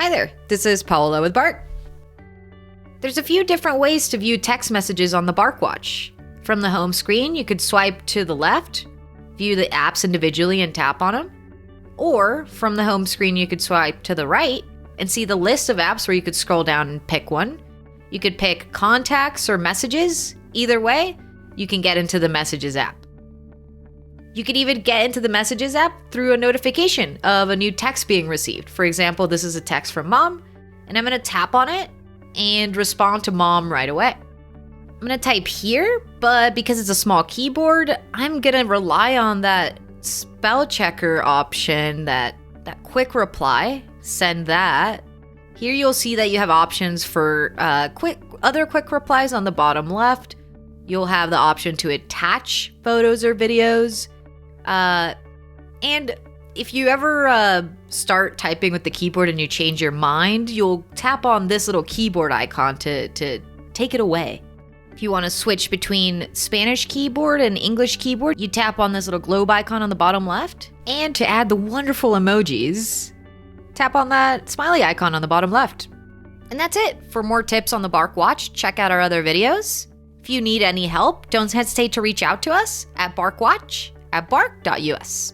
Hi there, this is Paola with Bark. There's a few different ways to view text messages on the Bark Watch. From the home screen, you could swipe to the left, view the apps individually and tap on them. Or from the home screen, you could swipe to the right and see the list of apps where you could scroll down and pick one. You could pick contacts or messages. Either way, you can get into the Messages app. You could even get into the Messages app through a notification of a new text being received. For example, this is a text from Mom, and I'm going to tap on it and respond to Mom right away. I'm going to type here, but because it's a small keyboard, I'm going to rely on that spell checker option, that quick reply. Send that. Here you'll see that you have options for other quick replies on the bottom left. You'll have the option to attach photos or videos. And if you ever start typing with the keyboard and you change your mind, you'll tap on this little keyboard icon to take it away. If you want to switch between Spanish keyboard and English keyboard, you tap on this little globe icon on the bottom left. And to add the wonderful emojis, tap on that smiley icon on the bottom left. And that's it. For more tips on the Bark Watch, check out our other videos. If you need any help, don't hesitate to reach out to us at barkwatch@bark.us.